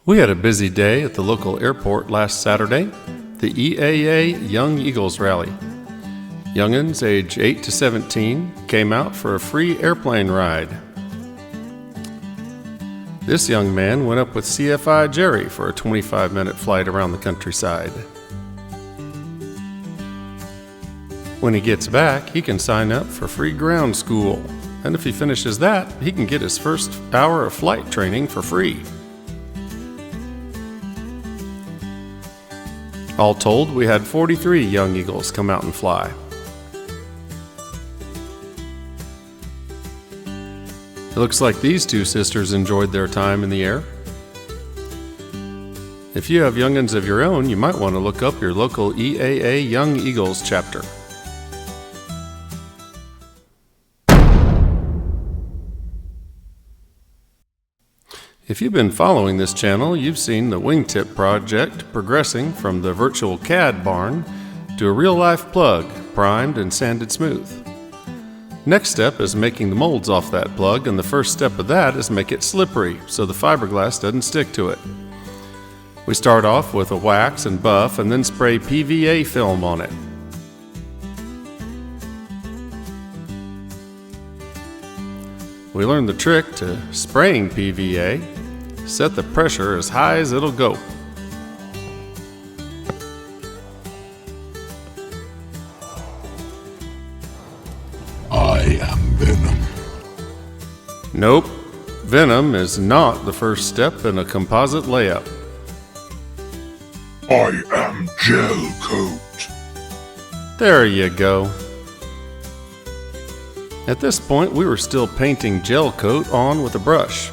We had a busy day at the local airport last Saturday, the EAA Young Eagles Rally. Young'uns age 8 to 17 came out for a free airplane ride. This young man went up with CFI Jerry for a 25-minute flight around the countryside. When he gets back, he can sign up for free ground school, and if he finishes that, he can get his first hour of flight training for free. All told, we had 43 young eagles come out and fly. It looks like these two sisters enjoyed their time in the air. If you have young'uns of your own, you might want to look up your local EAA Young Eagles chapter. If you've been following this channel, you've seen the Wingtip project progressing from the virtual CAD barn to a real-life plug, primed and sanded smooth. Next step is making the molds off that plug, and the first step of that is make it slippery so the fiberglass doesn't stick to it. We start off with a wax and buff and then spray PVA film on it. We learned the trick to spraying PVA. Set the pressure as high as it'll go. I am Venom. Nope, Venom is not the first step in a composite layup. I am Gel Coat. There you go. At this point, we were still painting gel coat on with a brush.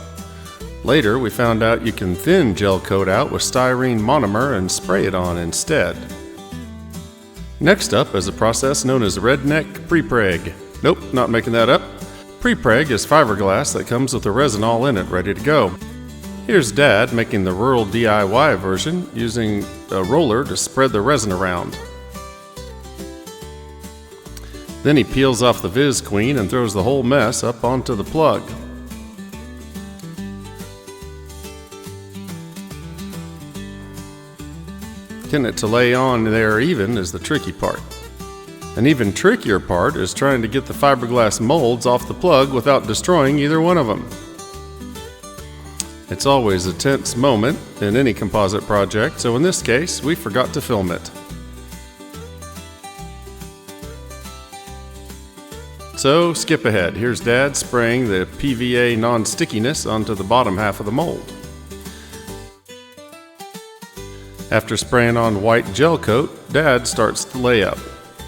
Later, we found out you can thin gel coat out with styrene monomer and spray it on instead. Next up is a process known as redneck pre-preg. Nope, not making that up. Pre-preg is fiberglass that comes with the resin all in it, ready to go. Here's Dad making the rural DIY version using a roller to spread the resin around. Then he peels off the Viz Queen and throws the whole mess up onto the plug. Getting it to lay on there even is the tricky part. An even trickier part is trying to get the fiberglass molds off the plug without destroying either one of them. It's always a tense moment in any composite project, so in this case, we forgot to film it. So skip ahead. Here's Dad spraying the PVA non-stickiness onto the bottom half of the mold. After spraying on white gel coat, Dad starts the layup.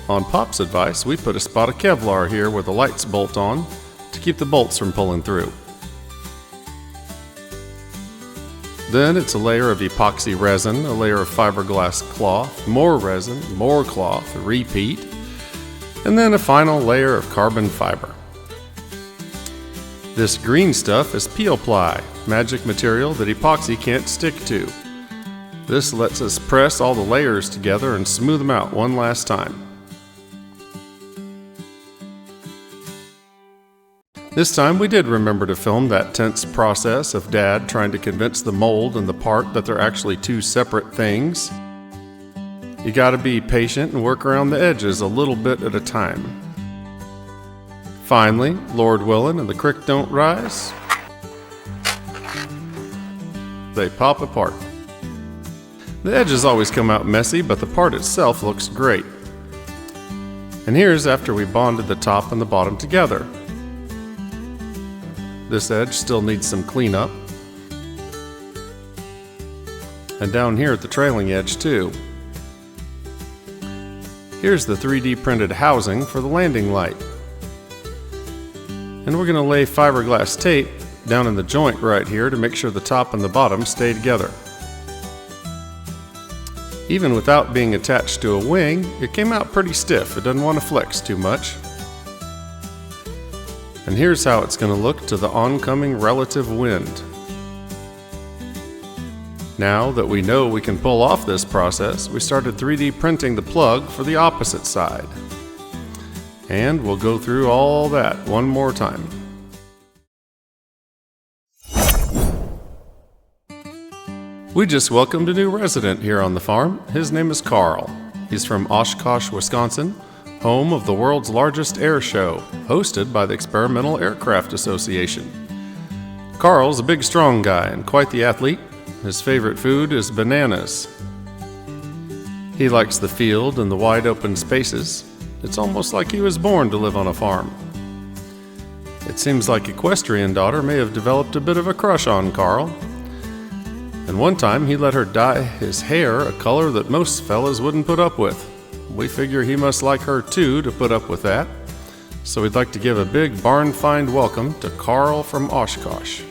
On Pop's advice, we put a spot of Kevlar here where the lights bolt on to keep the bolts from pulling through. Then it's a layer of epoxy resin, a layer of fiberglass cloth, more resin, more cloth, repeat, and then a final layer of carbon fiber. This green stuff is peel ply, magic material that epoxy can't stick to. This lets us press all the layers together and smooth them out one last time. This time we did remember to film that tense process of Dad trying to convince the mold and the part that they're actually two separate things. You gotta be patient and work around the edges a little bit at a time. Finally, Lord willin' and the creek don't rise, they pop apart. The edges always come out messy, but the part itself looks great. And here's after we bonded the top and the bottom together. This edge still needs some cleanup. And down here at the trailing edge too. Here's the 3D printed housing for the landing light. And we're going to lay fiberglass tape down in the joint right here to make sure the top and the bottom stay together. Even without being attached to a wing, it came out pretty stiff. It doesn't want to flex too much. And here's how it's going to look to the oncoming relative wind. Now that we know we can pull off this process, we started 3D printing the plug for the opposite side. And we'll go through all that one more time. We just welcomed a new resident here on the farm. His name is Carl. He's from Oshkosh, Wisconsin, home of the world's largest air show, hosted by the Experimental Aircraft Association. Carl's a big, strong guy and quite the athlete. His favorite food is bananas. He likes the field and the wide open spaces. It's almost like he was born to live on a farm. It seems like Equestrian Daughter may have developed a bit of a crush on Carl. And one time he let her dye his hair a color that most fellas wouldn't put up with. We figure he must like her too to put up with that. So we'd like to give a big barn find welcome to Carl from Oshkosh.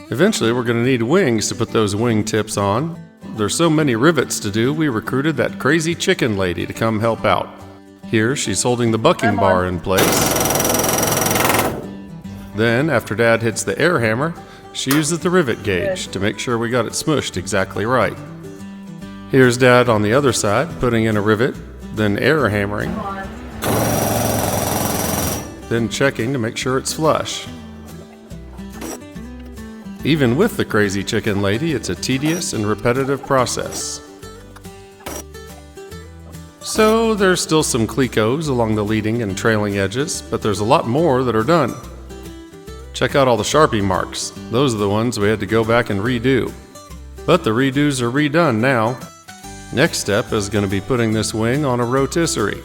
Eventually we're going to need wings to put those wingtips on. There's so many rivets to do, we recruited that crazy chicken lady to come help out. Here she's holding the bucking bar in place. Then, after Dad hits the air hammer, she uses the rivet gauge to make sure we got it smushed exactly right. Here's Dad on the other side, putting in a rivet, then air hammering, then checking to make sure it's flush. Even with the crazy chicken lady, it's a tedious and repetitive process. So there's still some clecos along the leading and trailing edges, but there's a lot more that are done. Check out all the Sharpie marks. Those are the ones we had to go back and redo. But the redos are redone now. Next step is going to be putting this wing on a rotisserie.